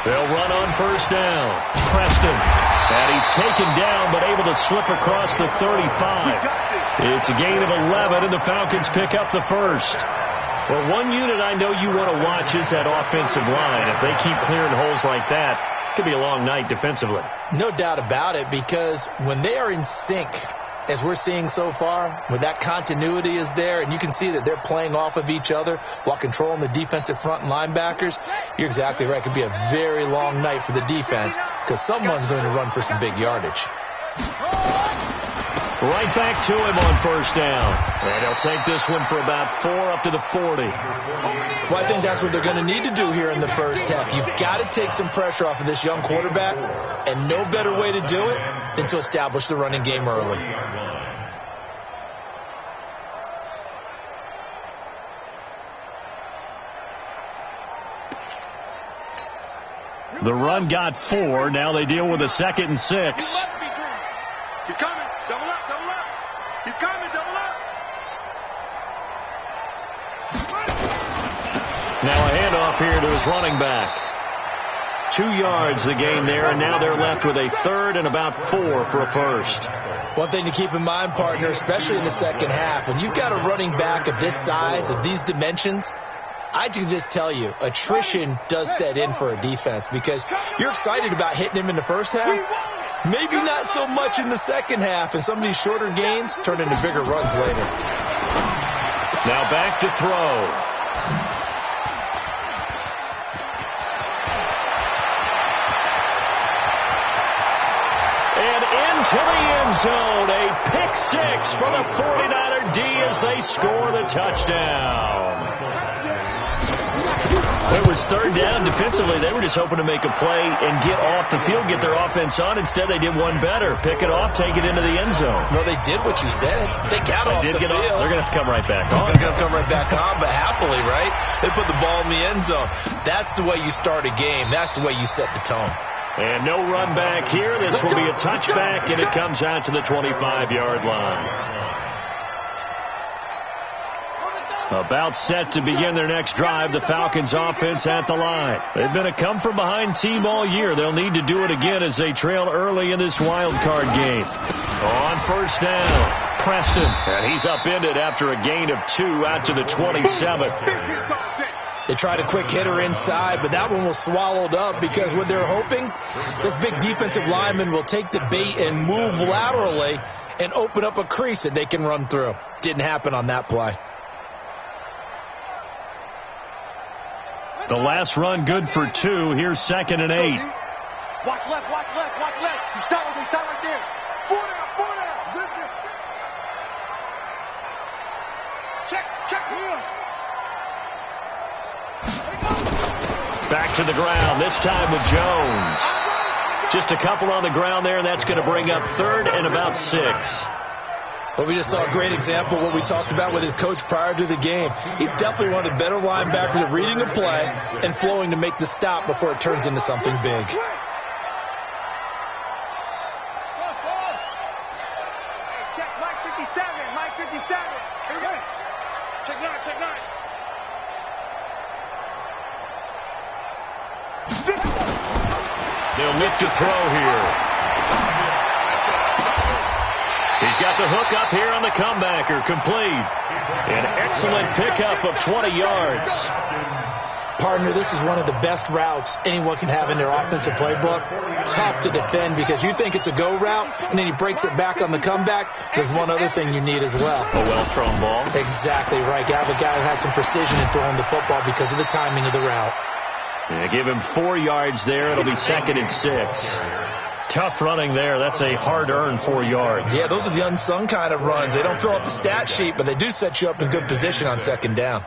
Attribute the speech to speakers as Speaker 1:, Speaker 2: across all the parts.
Speaker 1: They'll run on first down. Preston. And he's taken down, but able to slip across the 35. It's a gain of 11, and the Falcons pick up the first. Well, one unit I know you want to watch is that offensive line. If they keep clearing holes like that, it could be a long night defensively.
Speaker 2: No doubt about it, because when they are in sync, as we're seeing so far, when that continuity is there, and you can see that they're playing off of each other while controlling the defensive front and linebackers, you're exactly right. It could be a very long night for the defense because someone's going to run for some big yardage.
Speaker 1: Right back to him on first down. And he'll take this one for about 4 up to the 40.
Speaker 2: Well, I think that's what they're going to need to do here in the first half. You've got to take some pressure off of this young quarterback, and no better way to do it than to establish the running game early.
Speaker 1: The run got 4. Now they deal with a 2nd and 6.
Speaker 3: He's coming. Double up, double up. He's coming, double up.
Speaker 1: Now a handoff here to his running back. 2 yards the gain there, and now they're left with a 3rd and about 4 for a first.
Speaker 2: One thing to keep in mind, partner, especially in the second half, when you've got a running back of this size, of these dimensions, I can just tell you, attrition does set in for a defense because you're excited about hitting him in the first half. Maybe not so much in the second half, and some of these shorter gains turn into bigger runs later.
Speaker 1: Now back to throw. And into the end zone, a pick 6 for the 49er D as they score the touchdown. It was 3rd down defensively. They were just hoping to make a play and get off the field, get their offense on. Instead, they did one better. Pick it off, take it into the end zone.
Speaker 2: No, they did what you said. They got off the field.
Speaker 1: They're going to have to come right back on.
Speaker 2: They're going to come right back on, but happily, right? They put the ball in the end zone. That's the way you start a game. That's the way you set the tone.
Speaker 1: And no run back here. This will be a touchback, and it comes out to the 25-yard line. About set to begin their next drive, the Falcons offense at the line. They've been a come-from-behind team all year. They'll need to do it again as they trail early in this wild card game. On first down, Preston. And he's upended after a gain of 2 out to the 27.
Speaker 2: They tried a quick hitter inside, but that one was swallowed up because what they're hoping, this big defensive lineman will take the bait and move laterally and open up a crease that they can run through. Didn't happen on that play.
Speaker 1: The last run good for 2. Here's 2nd and 8.
Speaker 3: Watch left, watch left, watch left. He's tight right there. 4 down. Zip it. Check here.
Speaker 1: Back to the ground, this time with Jones. Just a couple on the ground there, and that's going to bring up 3rd and about 6.
Speaker 2: Well, we just saw a great example of what we talked about with his coach prior to the game. He's definitely one of the better linebackers at reading a play and flowing to make the stop before it turns into something big.
Speaker 3: Check Mike 57, Mike 57. Here we go. Check 9, check 9.
Speaker 1: They'll look to throw here. He's got the hook up here on the comebacker, complete. An excellent pickup of 20 yards.
Speaker 2: Partner, this is one of the best routes anyone can have in their offensive playbook. Tough to defend because you think it's a go route, and then he breaks it back on the comeback. There's one other thing you need as well.
Speaker 1: A well-thrown ball.
Speaker 2: Exactly right. You have a guy who has some precision in throwing the football because of the timing of the route.
Speaker 1: Yeah, give him 4 yards there. It'll be 2nd and 6. Tough running there. That's a hard-earned 4 yards.
Speaker 2: Yeah, those are the unsung kind of runs. They don't fill up the stat sheet, but they do set you up in good position on 2nd down.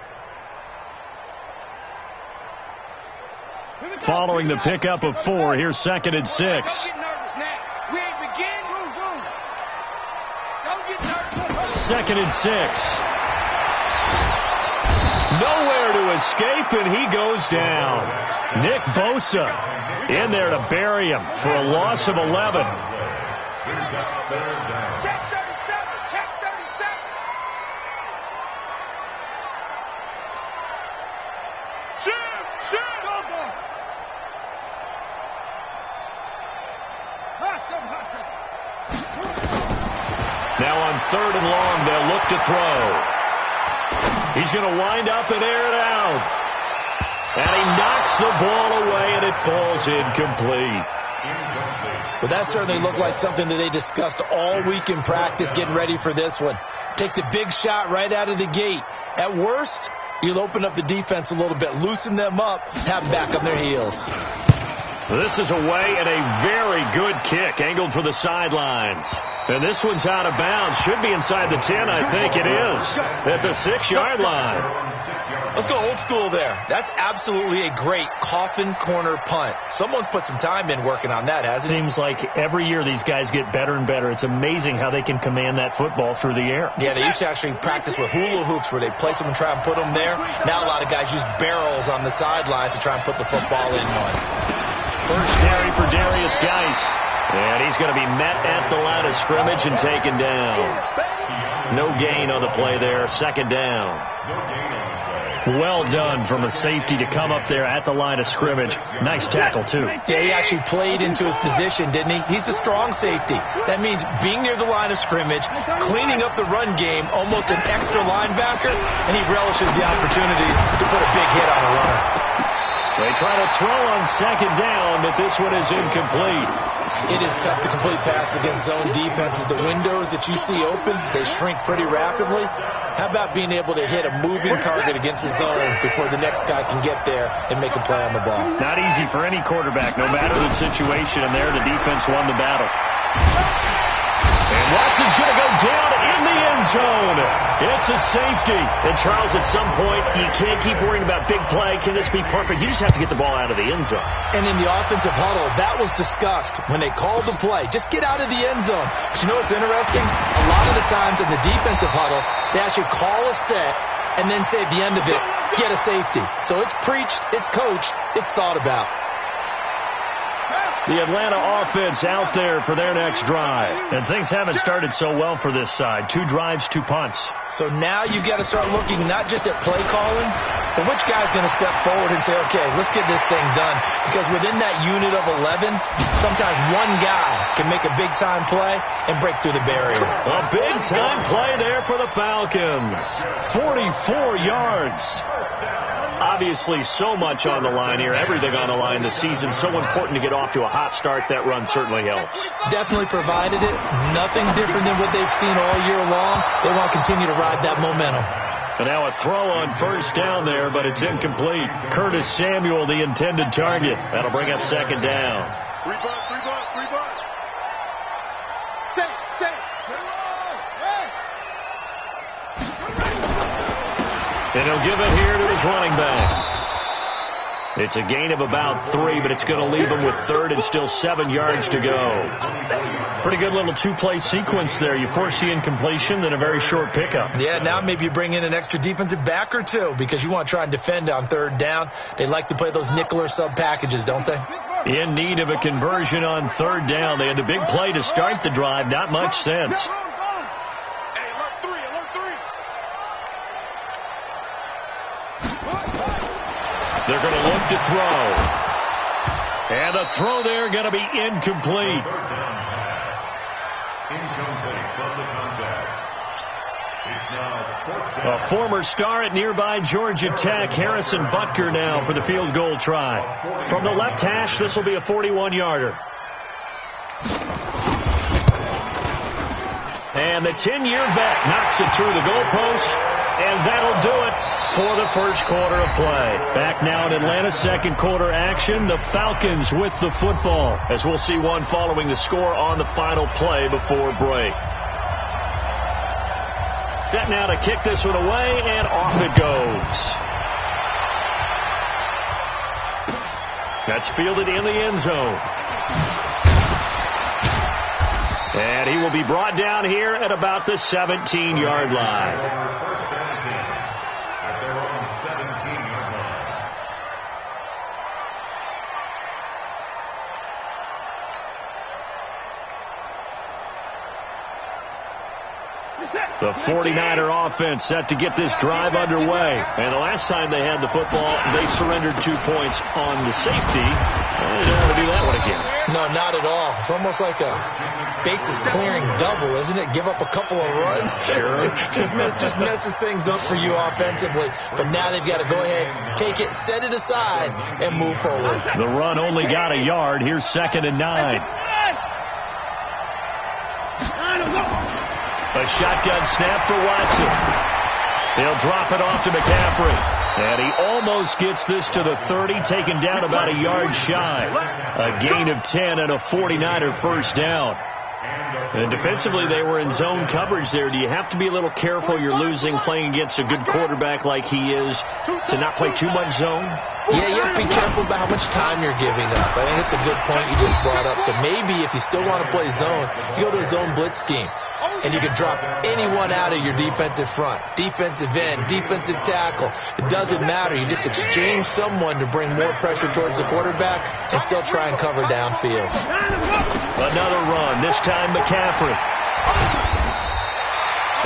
Speaker 1: Following the pickup of 4, here's 2nd and 6. 2nd and 6. Nowhere to escape, and he goes down. Nick Bosa in there to bury him for a loss of 11.
Speaker 3: Check 37, check 37. Shoot, go.
Speaker 1: third and long. They'll look to throw. He's going to wind up and air it out. And he knocks the ball away, and it falls incomplete.
Speaker 2: Well, that certainly looked like something that they discussed all week in practice getting ready for this one. Take the big shot right out of the gate. At worst, you'll open up the defense a little bit, loosen them up, have them back on their heels.
Speaker 1: This is away and a very good kick, angled for the sidelines. And this one's out of bounds. Should be inside the 10, I think it is, at the 6-yard line.
Speaker 2: Let's go old school there. That's absolutely a great coffin corner punt. Someone's put some time in working on that, hasn't it?
Speaker 4: Seems like every year these guys get better and better. It's amazing how they can command that football through the air.
Speaker 2: Yeah, they used to actually practice with hula hoops where they place them and try and put them there. Now a lot of guys use barrels on the sidelines to try and put the football in one.
Speaker 1: First carry for Darius Geis. And he's going to be met at the line of scrimmage and taken down. No gain on the play there. Second down.
Speaker 4: Well done from a safety to come up there at the line of scrimmage. Nice tackle, too.
Speaker 2: Yeah, he actually played into his position, didn't he? He's the strong safety. That means being near the line of scrimmage, cleaning up the run game, almost an extra linebacker, and he relishes the opportunities to put a big hit on a runner.
Speaker 1: They try to throw on second down, but this one is incomplete.
Speaker 2: It is tough to complete passes against zone defenses. The windows that you see open, they shrink pretty rapidly. How about being able to hit a moving target against the zone before the next guy can get there and make a play on the ball?
Speaker 4: Not easy for any quarterback, no matter the situation, and there the defense won the battle.
Speaker 1: And Watson's going to go down in the end zone. It's a safety. And, Charles, at some point, you can't keep worrying about big play. Can this be perfect? You just have to get the ball out of the end zone.
Speaker 2: And in the offensive huddle, that was discussed when they called the play. Just get out of the end zone. But you know what's interesting? A lot of the times in the defensive huddle, they actually call a set and then say at the end of it, get a safety. So it's preached, it's coached, it's thought about.
Speaker 1: The Atlanta offense out there for their next drive.
Speaker 4: And things haven't started so well for this side. 2 drives, 2 punts.
Speaker 2: So now you've got to start looking not just at play calling, but which guy's going to step forward and say, okay, let's get this thing done. Because within that unit of 11, sometimes one guy can make a big-time play and break through the barrier.
Speaker 1: A big-time play there for the Falcons. 44 yards. Obviously, so much on the line here. Everything on the line this season. So important to get off to a hot start. That run certainly helps.
Speaker 2: Definitely provided it. Nothing different than what they've seen all year long. They want to continue to ride that momentum.
Speaker 1: And now a throw on first down there, but it's incomplete. Curtis Samuel, the intended target. That'll bring up second down.
Speaker 3: Three butt. Say.
Speaker 1: And he'll give it here to his running back. It's a gain of about 3, but it's going to leave him with third and still 7 yards to go.
Speaker 4: Pretty good little 2-play sequence there. You force the incompletion, then a very short pickup.
Speaker 2: Yeah, now maybe you bring in an extra defensive back or two because you want to try and defend on third down. They like to play those nickel or sub packages, don't they?
Speaker 1: In need of a conversion on third down. They had the big play to start the drive. Not much sense. They're going to look to throw. And a throw there going to be incomplete. A former star at nearby Georgia Tech, Harrison Butker now for the field goal try. From the left hash, this will be a 41-yarder. And the 10-year vet knocks it through the goalpost, and that'll do it for the first quarter of play. Back now in Atlanta's second quarter action, the Falcons with the football, as we'll see one following the score on the final play before break. Set now to kick this one away, and off it goes. That's fielded in the end zone. And he will be brought down here at about the 17-yard line. The 49er offense set to get this drive underway. And the last time they had the football, they surrendered 2 points on the safety. They don't want to do that one again.
Speaker 2: No, not at all. It's almost like a bases clearing double, isn't it? Give up a couple of runs.
Speaker 1: Sure.
Speaker 2: just messes things up for you offensively. But now they've got to go ahead, take it, set it aside, and move forward.
Speaker 1: The run only got a yard. Here's 2nd and 9. A shotgun snap for Watson. They'll drop it off to McCaffrey. And he almost gets this to the 30, taken down about a yard shy. A gain of 10 and a 49er first down. And defensively, they were in zone coverage there. Do you have to be a little careful? You're losing playing against a good quarterback like he is to not play too much zone?
Speaker 2: Yeah, you have to be careful about how much time you're giving up. I think it's a good point you just brought up. So maybe if you still want to play zone, you go to a zone blitz scheme. And you can drop anyone out of your defensive front. Defensive end, defensive tackle. It doesn't matter. You just exchange someone to bring more pressure towards the quarterback and still try and cover downfield.
Speaker 1: Another run, this time McCaffrey.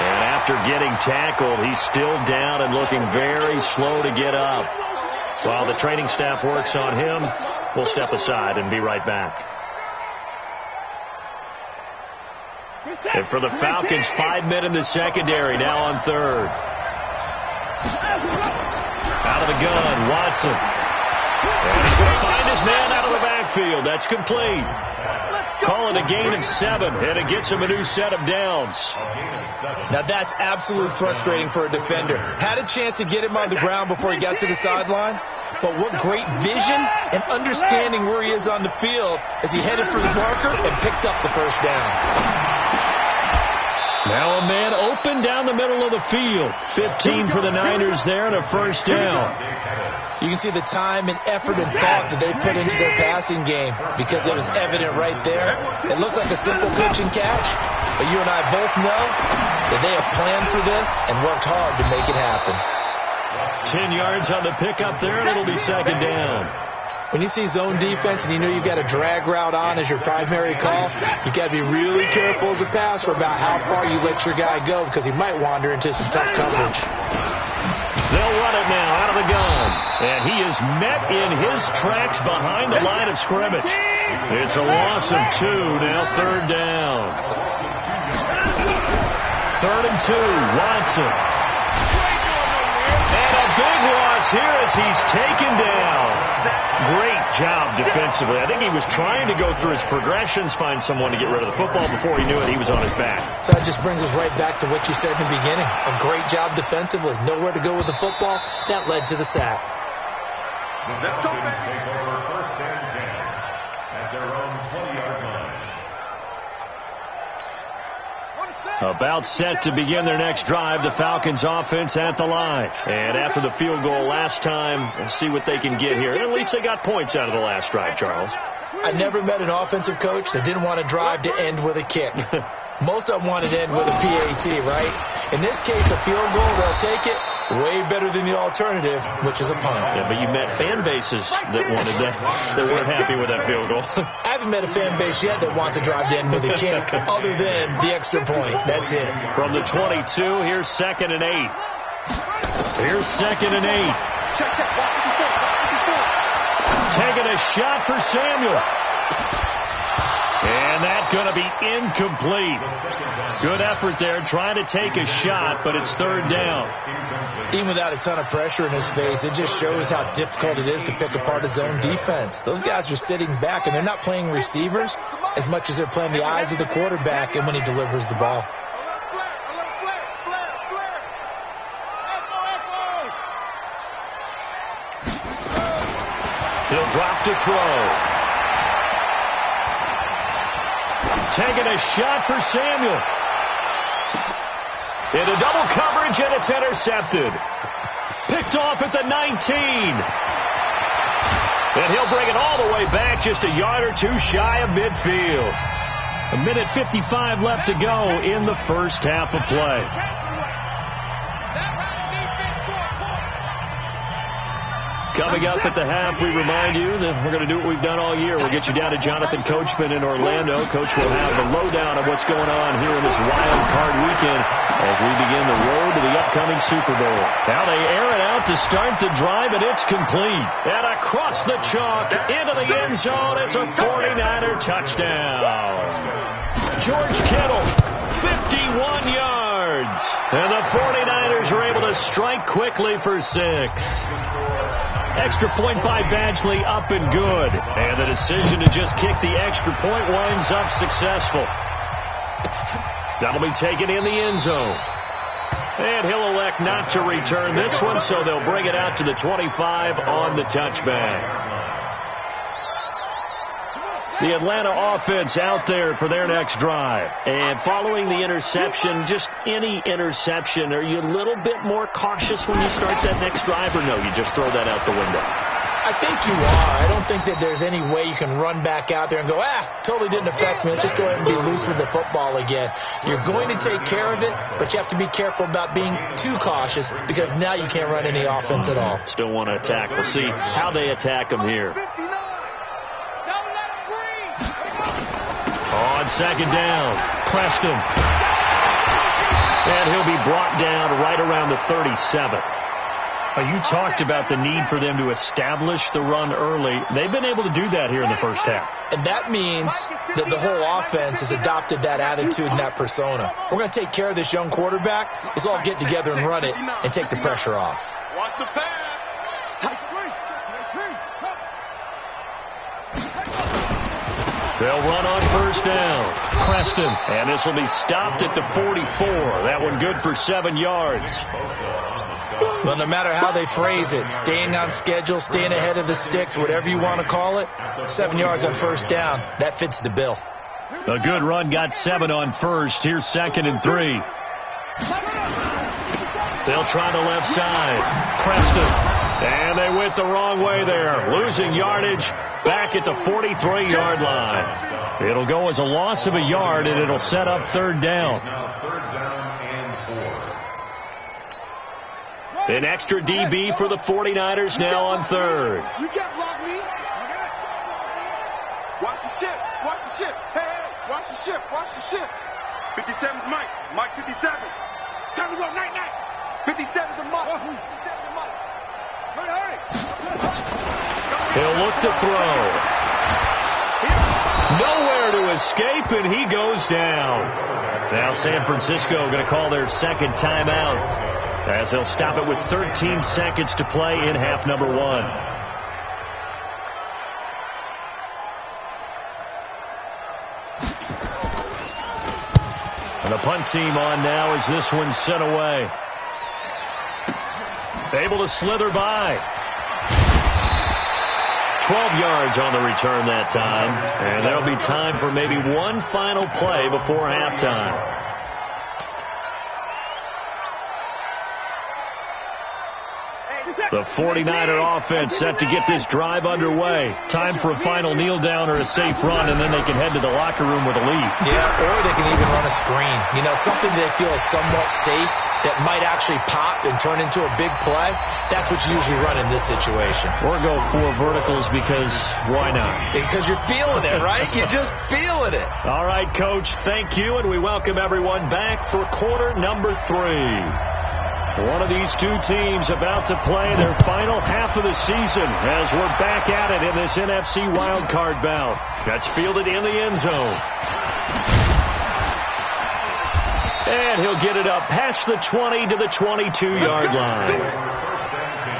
Speaker 1: And after getting tackled, he's still down and looking very slow to get up. While the training staff works on him, we'll step aside and be right back. And for the Falcons, 5 men in the secondary, now on third. Out of the gun, Watson. And he's going to find his man out of the backfield. That's complete. Call it a gain of 7, and it gets him a new set of downs.
Speaker 2: Now that's absolutely frustrating for a defender. Had a chance to get him on the ground before he got to the sideline. But what great vision and understanding where he is on the field as he headed for the marker and picked up the first down.
Speaker 1: Now a man open down the middle of the field. 15 for the Niners there and a first down.
Speaker 2: You can see the time and effort and thought that they put into their passing game because it was evident right there. It looks like a simple pitch and catch, but you and I both know that they have planned for this and worked hard to make it happen.
Speaker 1: 10 yards on the pickup there, and it'll be second down.
Speaker 2: When you see zone defense and you know you've got a drag route on as your primary call, you've got to be really careful as a passer about how far you let your guy go because he might wander into some tough coverage.
Speaker 1: They'll run it now out of the gun. And he is met in his tracks behind the line of scrimmage. It's a loss of 2, now third down. 3rd and 2, Watson. And a big loss here as he's taken down. Great job defensively. I think he was trying to go through his progressions, find someone to get rid of the football. Before he knew it, he was on his back.
Speaker 2: So that just brings us right back to what you said in the beginning. A great job defensively. Nowhere to go with the football. That led to the sack.
Speaker 5: Let's take over 1st and 10 at their own 20-yard line.
Speaker 1: About set to begin their next drive, the Falcons offense at the line. And after the field goal last time, we'll see what they can get here. At least they got points out of the last drive, Charles.
Speaker 2: I never met an offensive coach that didn't want to drive to end with a kick. Most of them wanted to end with a PAT, right? In this case, a field goal, they'll take it. Way better than the alternative, which is a punt.
Speaker 1: Yeah, but you met fan bases that wanted that weren't happy with that field goal.
Speaker 2: I haven't met a fan base yet that wants to drive to end with a kick other than the extra point. That's it.
Speaker 1: From the 22, here's 2nd and 8. Here's 2nd and 8. Taking a shot for Samuel. And that's going to be incomplete. Good effort there, trying to take a shot, but it's 3rd down.
Speaker 2: Even without a ton of pressure in his face, it just shows how difficult it is to pick apart his own defense. Those guys are sitting back, and they're not playing receivers as much as they're playing the eyes of the quarterback and when he delivers the ball.
Speaker 1: He'll drop to throw. Taking a shot for Samuel. Into double coverage, and it's intercepted. Picked off at the 19. And he'll bring it all the way back, just a yard or two shy of midfield. 1:55 left to go in the first half of play. Coming up at the half, we remind you that we're going to do what we've done all year. We'll get you down to Jonathan Coachman in Orlando. Coach will have the lowdown of what's going on here in this wild card weekend as we begin the road to the upcoming Super Bowl. Now they air it out to start the drive, and it's complete. And across the chalk, into the end zone, it's a 49er touchdown. George Kittle, 51 yards. And the 49ers are able to strike quickly for 6. Extra point by Badgley up and good. And the decision to just kick the extra point winds up successful. That'll be taken in the end zone. And he'll elect not to return this one, so they'll bring it out to the 25 on the touchback. The Atlanta offense out there for their next drive. And following the interception, just any interception, are you a little bit more cautious when you start that next drive, or no, you just throw that out the window?
Speaker 2: I think you are. I don't think that there's any way you can run back out there and go, totally didn't affect me. Let's just go ahead and be loose with the football again. You're going to take care of it, but you have to be careful about being too cautious because now you can't run any offense at all.
Speaker 1: Still want to attack. We'll see how they attack them here. On second down, Preston. And he'll be brought down right around the 37. You talked about the need for them to establish the run early. They've been able to do that here in the first half.
Speaker 2: And that means that the whole offense has adopted that attitude and that persona. We're going to take care of this young quarterback. Let's all get together and run it and take the pressure off.
Speaker 3: Watch the pass.
Speaker 1: They'll run on first down. Preston. And this will be stopped at the 44. That one good for 7 yards.
Speaker 2: Well, no matter how they phrase it, staying on schedule, staying ahead of the sticks, whatever you want to call it, 7 yards on first down, that fits the bill.
Speaker 1: A good run got 7 on first. Here's 2nd and 3. They'll try the left side. Preston. And they went the wrong way there. Losing yardage back at the 43-yard line. It'll go as a loss of a yard, and it'll set up 3rd down. An extra DB for the 49ers now on 3rd.
Speaker 3: You can't block me. Watch the ship. Watch the ship. Hey, watch the ship. Watch the ship. 57's Mike. Mike 57. Time to go. Night. 57's the Mike. 57's the Mike. Hey.
Speaker 1: He'll look to throw. Nowhere to escape, and he goes down. Now San Francisco going to call their second timeout as they'll stop it with 13 seconds to play in half number 1. And the punt team on now as this one's sent away. Able to slither by. 12 yards on the return that time. And there'll be time for maybe one final play before halftime. The 49er offense set to get this drive underway. Time for a final kneel down or a safe run, and then they can head to the locker room with a lead.
Speaker 2: Yeah, or they can even run a screen. You know, something they feel is somewhat safe that might actually pop and turn into a big play. That's what you usually run in this situation.
Speaker 1: Or go 4 verticals because why not?
Speaker 2: Because you're feeling it, right? You're just feeling it.
Speaker 1: All right, Coach, thank you, and we welcome everyone back for quarter number 3. One of these two teams about to play their final half of the season as we're back at it in this NFC wildcard bout. That's fielded in the end zone. And he'll get it up past the 20 to the 22-yard line.
Speaker 5: First and 10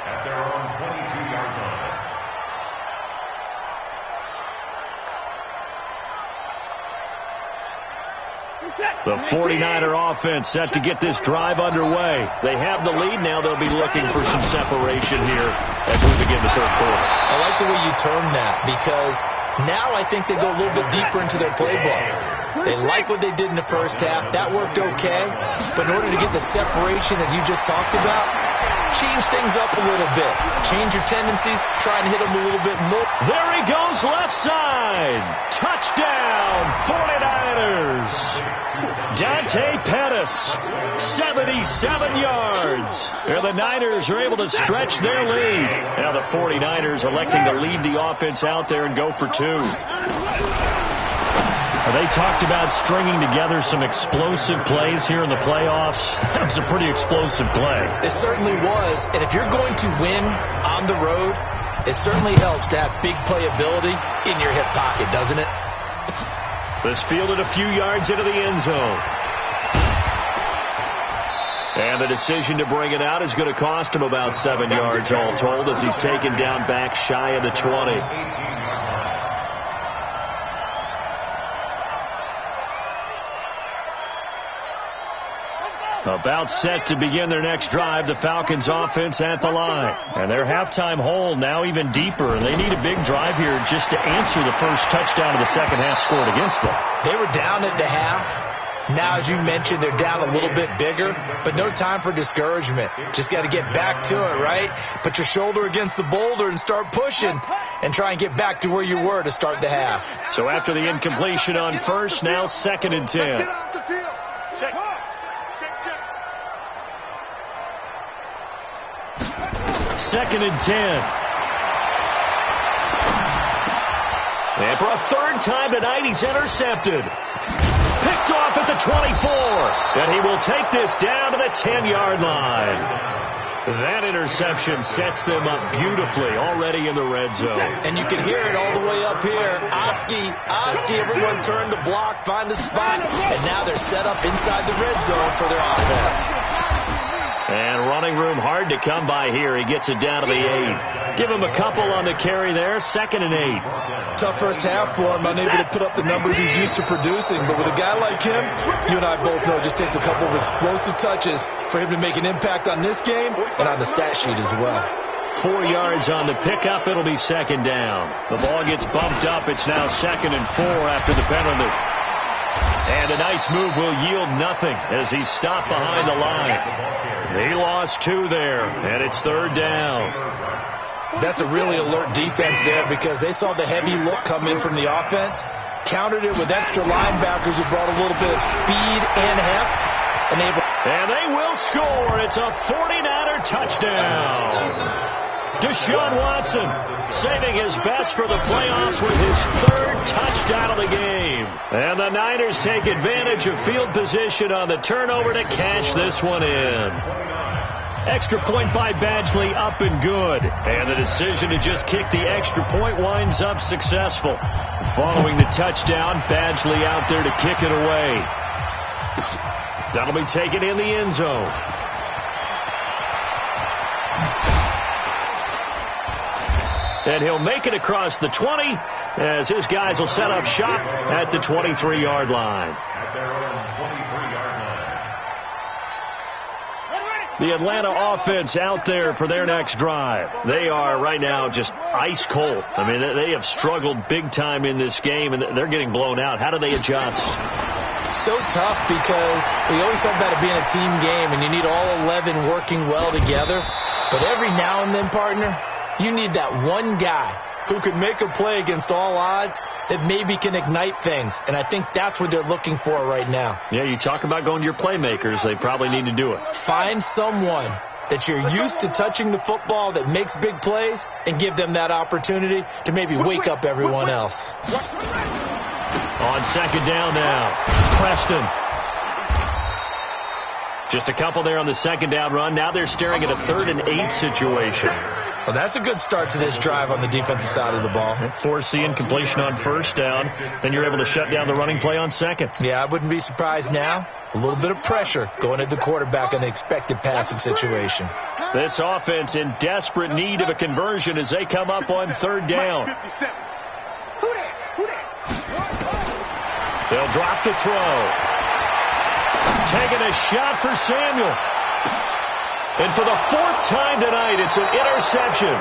Speaker 5: at their own 22-yard line.
Speaker 1: The 49er offense set to get this drive underway. They have the lead. Now they'll be looking for some separation here as we begin the third quarter.
Speaker 2: I like the way you termed that because now I think they go a little bit deeper into their playbook. They like what they did in the first half. That worked okay. But in order to get the separation that you just talked about, change things up a little bit. Change your tendencies, try and hit them a little bit more.
Speaker 1: There he goes, left side. Touchdown, 49ers. Dante Pettis, 77 yards. And the Niners are able to stretch their lead. Now the 49ers electing to lead the offense out there and go for two. They talked about stringing together some explosive plays here in the playoffs. That was a pretty explosive play.
Speaker 2: It certainly was. And if you're going to win on the road, it certainly helps to have big playability in your hip pocket, doesn't it?
Speaker 1: This fielded a few yards into the end zone. And the decision to bring it out is going to cost him about 7 yards all told as he's taken down back shy of the 20. About set to begin their next drive, the Falcons offense at the line. And their halftime hole now even deeper, and they need a big drive here just to answer the first touchdown of the second half scored against them.
Speaker 2: They were down at the half. Now, as you mentioned, they're down a little bit bigger, but no time for discouragement. Just got to get back to it, right? Put your shoulder against the boulder and start pushing and try and get back to where you were to start the half.
Speaker 1: So after the incompletion on first, now 2nd and 10.
Speaker 3: Let's get off the field. Check.
Speaker 1: Second and 10. And for a third time tonight, he's intercepted. Picked off at the 24. And he will take this down to the 10-yard line. That interception sets them up beautifully already in the red zone.
Speaker 2: And you can hear it all the way up here. Oski, everyone turn to block, find a spot, and now they're set up inside the red zone for their offense.
Speaker 1: And running room hard to come by here. He gets it down to the 8. Give him a couple on the carry there. 2nd and 8.
Speaker 2: Tough first half for him, unable to put up the numbers he's used to producing. But with a guy like him, you and I both know it just takes a couple of explosive touches for him to make an impact on this game and on the stat sheet as well.
Speaker 1: 4 yards on the pickup. It'll be 2nd down. The ball gets bumped up. It's now 2nd and 4 after the penalty. And a nice move will yield nothing as he's stopped behind the line. He lost 2 there, and it's 3rd down.
Speaker 2: That's a really alert defense there because they saw the heavy look come in from the offense, countered it with extra linebackers who brought a little bit of speed and heft.
Speaker 1: And they will score. It's a 49er touchdown. Deshaun Watson saving his best for the playoffs with his 3rd touchdown of the game. And the Niners take advantage of field position on the turnover to cash this one in. Extra point by Badgley up and good. And the decision to just kick the extra point winds up successful. Following the touchdown, Badgley out there to kick it away. That'll be taken in the end zone. And he'll make it across the 20 as his guys will set up shop at the 23-yard line.
Speaker 5: At their own 23-yard line.
Speaker 1: The Atlanta offense out there for their next drive. They are right now just ice cold. I mean, they have struggled big time in this game, and they're getting blown out. How do they adjust?
Speaker 2: So tough because we always talk about it being a team game, and you need all 11 working well together. But every now and then, partner, you need that one guy who could make a play against all odds that maybe can ignite things. And I think that's what they're looking for right now.
Speaker 1: Yeah, you talk about going to your playmakers. They probably need to do it.
Speaker 2: Find someone that you're used to touching the football that makes big plays and give them that opportunity to maybe wake up everyone else.
Speaker 1: On 2nd down now, Preston. Just a couple there on the 2nd down run. Now they're staring at a 3rd and 8 situation.
Speaker 2: Well, that's a good start to this drive on the defensive side of the ball.
Speaker 1: Force the incompletion on 1st down. Then you're able to shut down the running play on 2nd.
Speaker 2: Yeah, I wouldn't be surprised now. A little bit of pressure going at the quarterback on the expected passing situation.
Speaker 1: This offense in desperate need of a conversion as they come up on 3rd down. They'll drop the throw. Taking a shot for Samuel. And for the 4th time tonight, it's an interception.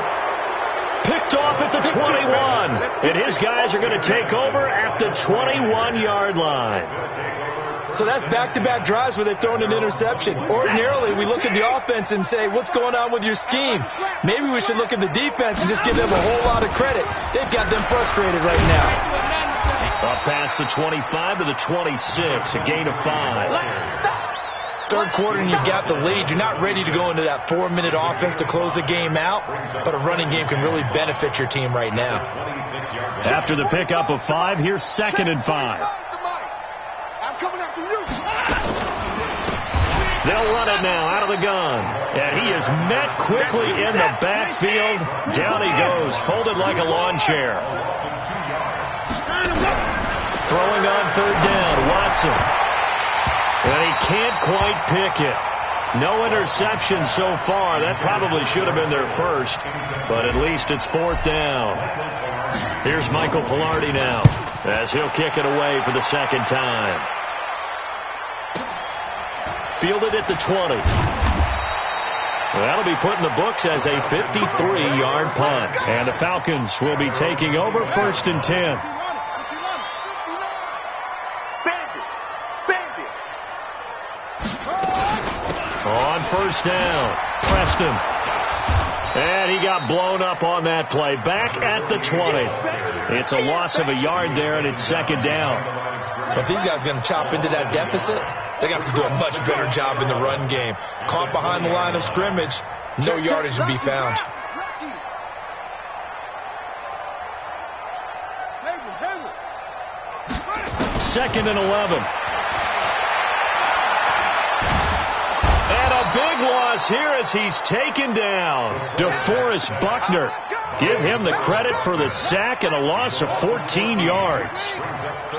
Speaker 1: Picked off at the 21. And his guys are going to take over at the 21-yard line.
Speaker 2: So that's back-to-back drives where they've thrown an interception. Ordinarily, we look at the offense and say, what's going on with your scheme? Maybe we should look at the defense and just give them a whole lot of credit. They've got them frustrated right now.
Speaker 1: Up past the 25 to the 26, a gain of 5.
Speaker 2: Third quarter and you've got the lead. You're not ready to go into that 4-minute offense to close the game out, but a running game can really benefit your team right now.
Speaker 1: After the pickup of 5, here's 2nd and 5.
Speaker 3: I'm coming after you.
Speaker 1: They'll run it now out of the gun. And he is met quickly in the backfield. Down he goes, folded like a lawn chair. Throwing on 3rd down, Watson. And he can't quite pick it. No interception so far. That probably should have been their first, but at least it's 4th down. Here's Michael Palardy now as he'll kick it away for the 2nd time. Fielded at the 20. That'll be put in the books as a 53-yard punt. And the Falcons will be taking over 1st and 10. On 1st down, Preston. And he got blown up on that play. Back at the 20. It's a loss of a yard there, and it's 2nd down.
Speaker 2: But these guys are going to chop into that deficit. They got to do a much better job in the run game. Caught behind the line of scrimmage, no yardage to be found.
Speaker 1: 2nd and 11. Big loss here as he's taken down. DeForest Buckner. Give him the credit for the sack and a loss of 14 yards.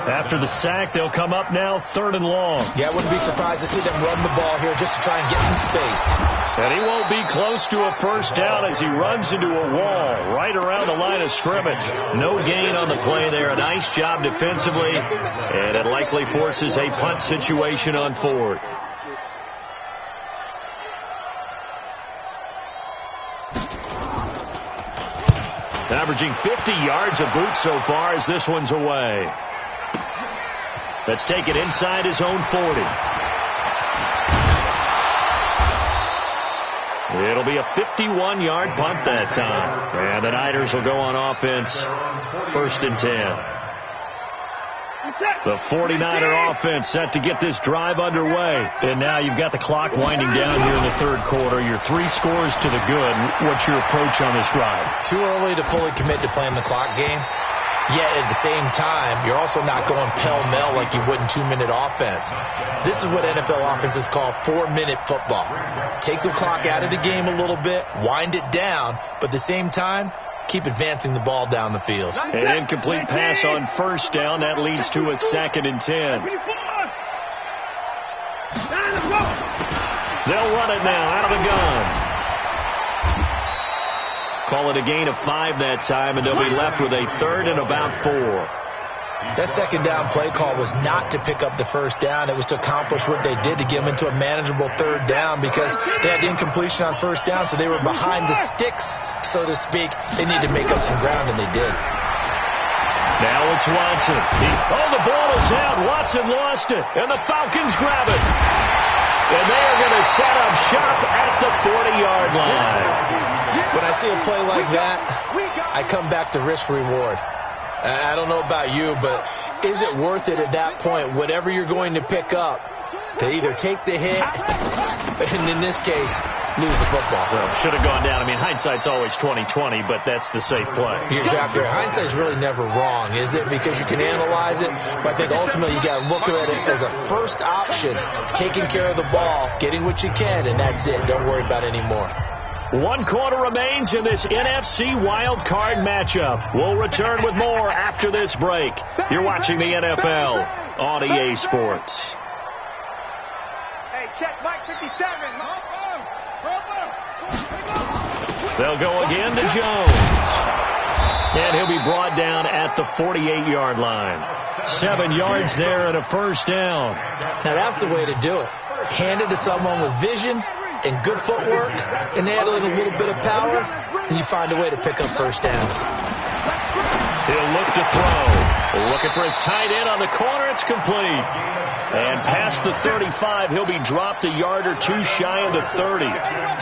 Speaker 1: After the sack, they'll come up now 3rd and long.
Speaker 2: Yeah, I wouldn't be surprised to see them run the ball here just to try and get some space.
Speaker 1: And he won't be close to a 1st down as he runs into a wall right around the line of scrimmage. No gain on the play there. A nice job defensively, and it likely forces a punt situation on 4th. Averaging 50 yards a boot so far as this one's away. Let's take it inside his own 40. It'll be a 51-yard punt that time. And the Niners will go on offense 1st and 10. The 49er offense set to get this drive underway. And now you've got the clock winding down here in the 3rd quarter. You're 3 scores to the good. What's your approach on this drive?
Speaker 2: Too early to fully commit to playing the clock game. Yet at the same time, you're also not going pell-mell like you would in 2-minute offense. This is what NFL offenses call 4-minute football. Take the clock out of the game a little bit, wind it down, but at the same time, keep advancing the ball down the field.
Speaker 1: An incomplete pass on 1st down. That leads to a 2nd and 10. They'll run it now out of the gun. Call it a gain of 5 that time, and they'll be left with a 3rd and about 4.
Speaker 2: That 2nd down play call was not to pick up the 1st down. It was to accomplish what they did to get them into a manageable 3rd down because they had incompletion on 1st down, so they were behind the sticks, so to speak. They needed to make up some ground, and they did.
Speaker 1: Now it's Watson. The ball is out. Watson lost it, and the Falcons grab it. And they're going to set up shop at the 40-yard line.
Speaker 2: When I see a play like that, I come back to risk-reward. I don't know about you, but is it worth it at that point, whatever you're going to pick up, to either take the hit, and in this case, lose the football?
Speaker 1: Well, should have gone down. I mean, hindsight's always 20/20, but that's the safe play.
Speaker 2: You're exactly right. Hindsight's really never wrong, is it? Because you can analyze it, but I think ultimately you got to look at it as a first option, taking care of the ball, getting what you can, and that's it. Don't worry about any more.
Speaker 1: 1 quarter remains in this NFC wild card matchup. We'll return with more after this break. You're watching the NFL on EA Sports.
Speaker 3: Hey, check Mike 57.
Speaker 1: They'll go again to Jones. And he'll be brought down at the 48-yard line. 7 yards there and a 1st down.
Speaker 2: Now that's the way to do it. Hand it to someone with vision and good footwork, and add in a little bit of power, and you find a way to pick up 1st downs.
Speaker 4: He'll look to throw. Looking for his tight end on the corner. It's complete. And past the 35, he'll be dropped a yard or two shy of the 30.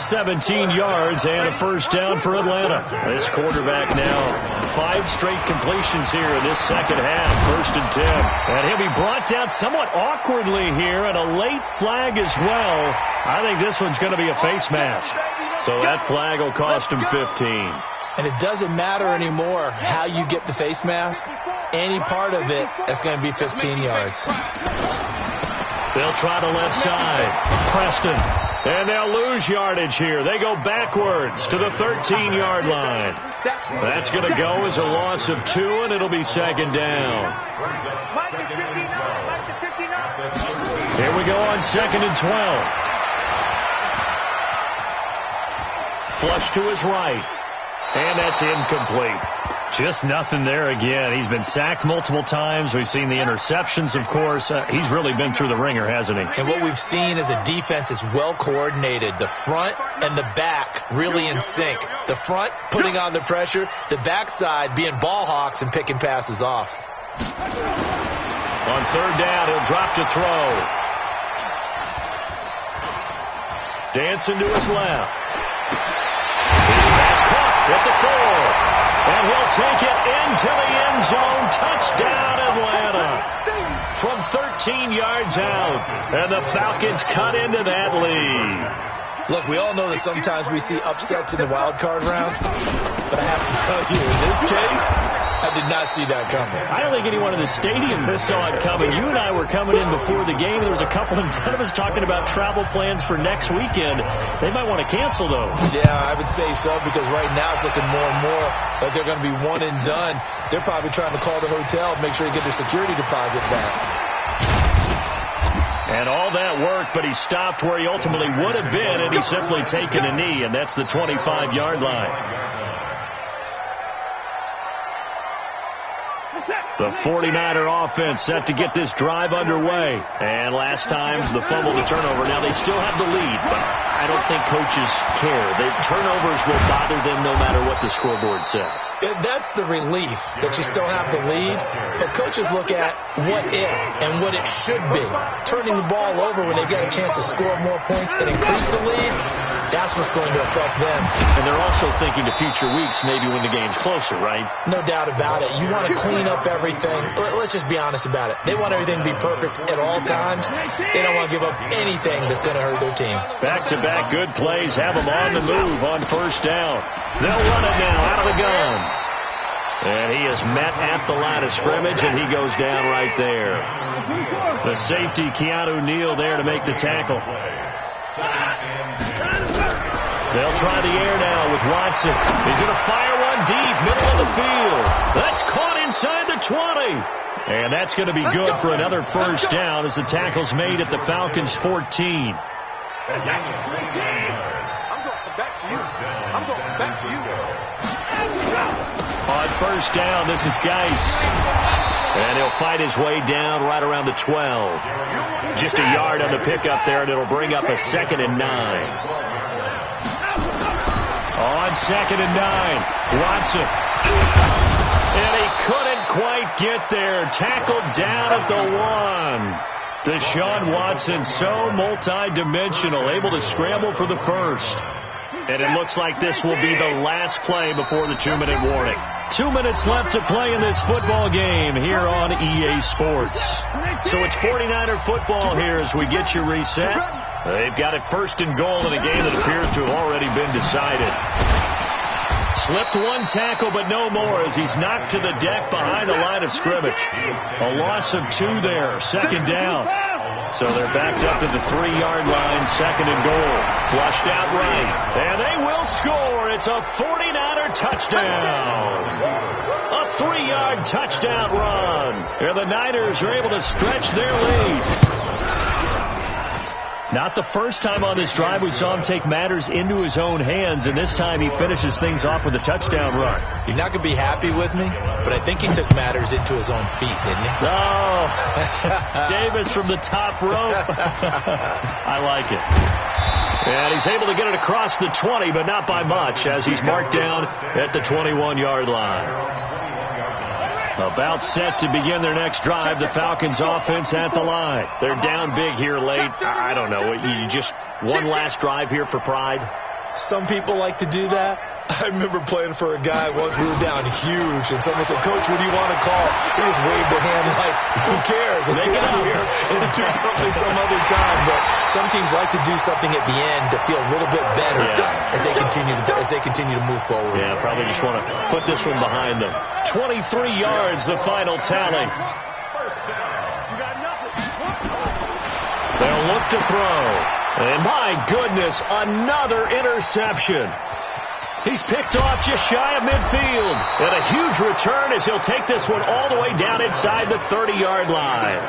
Speaker 4: 17 yards and a first down for Atlanta. This quarterback now 5 straight completions here in this second half. 1st and 10. And he'll be brought down somewhat awkwardly here, and a late flag as well. I think this one's going to be a face mask. So that flag will cost him 15.
Speaker 2: And it doesn't matter anymore how you get the face mask. Any part of it is going to be 15 yards.
Speaker 4: They'll try the left side. Preston. And they'll lose yardage here. They go backwards to the 13-yard line. That's going to go as a loss of 2, and it'll be 2nd down. Here we go on 2nd and 12. Flush to his right. And that's incomplete. Just nothing there again. He's been sacked multiple times. We've seen the interceptions, of course. He's really been through the ringer, hasn't he?
Speaker 2: And what we've seen is a defense is well coordinated. The front and the back really in sync. The front putting on the pressure. The backside being ball hawks and picking passes off.
Speaker 4: On 3rd down, he'll drop to throw. Dancing to his left. His pass caught at the 4. And he'll take it into the end zone. Touchdown, Atlanta. From 13 yards out. And the Falcons cut into that lead.
Speaker 2: Look, we all know that sometimes we see upsets in the wild card round. But I have to tell you, in this case, I did not see that coming.
Speaker 4: I don't think anyone in the stadium saw it coming. You and I were coming in before the game. There was a couple in front of us talking about travel plans for next weekend. They might want to cancel those.
Speaker 2: Yeah, I would say so, because right now it's looking more and more like they're going to be one and done. They're probably trying to call the hotel, make sure they get their security deposit back.
Speaker 4: And all that work, but he stopped where he ultimately would have been, and he's simply taken a knee, and that's the 25-yard line. The 49er offense set to get this drive underway. And last time, the fumble to turnover. Now, they still have the lead, but I don't think coaches care. The turnovers will bother them no matter what the scoreboard says.
Speaker 2: That's the relief, that you still have the lead. But coaches look at what it and what it should be. Turning the ball over when they get a chance to score more points and increase the lead, that's what's going to affect them.
Speaker 4: And they're also thinking to future weeks, maybe when the game's closer, right?
Speaker 2: No doubt about it. You want to clean up everything. Let's just be honest about it. They want everything to be perfect at all times. They don't want to give up anything that's going to hurt their team.
Speaker 4: Back-to-back good plays have them on the move on 1st down. They'll run it now out of the gun. And he is met at the line of scrimmage, and he goes down right there. The safety, Keanu Neal, there to make the tackle. They'll try the air now with Watson. He's going to fire one deep, middle of the field. That's caught inside the 20. And that's going to be good for another first down as the tackle's made at the Falcons' 14.
Speaker 3: I'm going back to you. I'm going back to you.
Speaker 4: On 1st down, this is Geis. And he'll fight his way down right around the 12. Just a yard on the pickup there, and it'll bring up a 2nd and 9. On 2nd and 9, Watson. And he couldn't quite get there. Tackled down at the 1. Deshaun Watson, so multi-dimensional, able to scramble for the first. And it looks like this will be the last play before the 2-minute warning. 2 minutes left to play in this football game here on EA Sports. So it's 49er football here as we get you reset. They've got it 1st and goal in a game that appears to have already been decided. Slipped one tackle, but no more as he's knocked to the deck behind the line of scrimmage. A loss of 2 there, 2nd down. So they're backed up to the 3-yard line, 2nd and goal. Flushed out right, and they will score. It's a 49er touchdown. A 3-yard touchdown run. And the Niners are able to stretch their lead. Not the first time on this drive we saw him take matters into his own hands, and this time he finishes things off with a touchdown run.
Speaker 2: You're not going to be happy with me, but I think he took matters into his own feet, didn't he?
Speaker 4: Oh, Davis from the top rope. I like it. And he's able to get it across the 20, but not by much, as he's marked down at the 21-yard line.
Speaker 1: About set to begin their next drive. The Falcons offense at the line. They're down big here late. I don't know. You just one last drive here for pride?
Speaker 2: Some people like to do that. I remember playing for a guy once. We were down huge, and someone said, "Coach, what do you want to call?" He just waved a hand like, "Who cares? Let's get out here and do something some other time." But some teams like to do something at the end to feel a little bit better as they continue to move forward.
Speaker 1: Yeah, probably just want to put this one behind them. 23 yards, the final tally. They'll look to throw. And my goodness, another interception. He's picked off just shy of midfield. And a huge return as he'll take this one all the way down inside the 30-yard line.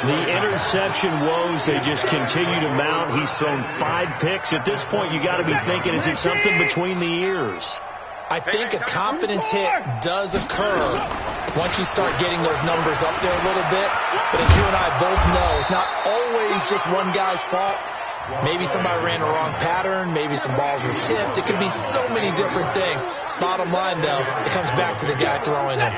Speaker 1: The interception woes, they just continue to mount. He's thrown 5 picks. At this point, you got to be thinking, is it something between the ears?
Speaker 2: I think a confidence hit does occur once you start getting those numbers up there a little bit. But as you and I both know, it's not always just one guy's fault. Maybe somebody ran the wrong pattern. Maybe some balls were tipped. It could be so many different things. Bottom line, though, it comes back to the guy throwing them.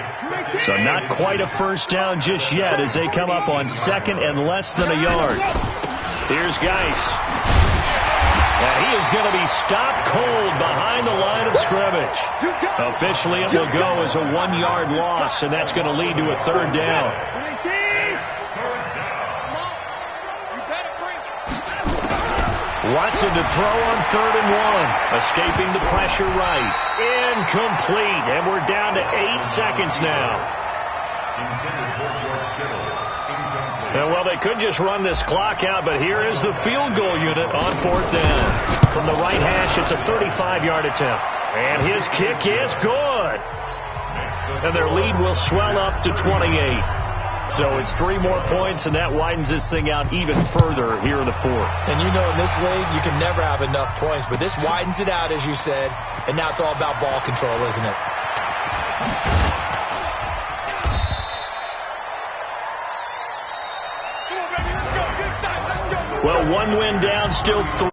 Speaker 1: So not quite a first down just yet as they come up on second and less than a yard. Here's Geis. And he is going to be stopped cold behind the line of scrimmage. Officially, it will go as a 1-yard loss, and that's going to lead to a third down. Watson to throw on 3rd and 1. Escaping the pressure right. Incomplete. And we're down to 8 seconds now. And, well, they could just run this clock out, but here is the field goal unit on 4th down. From the right hash, it's a 35-yard attempt. And his kick is good. And their lead will swell up to 28. So it's 3 more points, and that widens this thing out even further here in the 4th.
Speaker 2: And you know in this league, you can never have enough points, but this widens it out, as you said, and now it's all about ball control, isn't it?
Speaker 1: Well, 1 win down, still 3.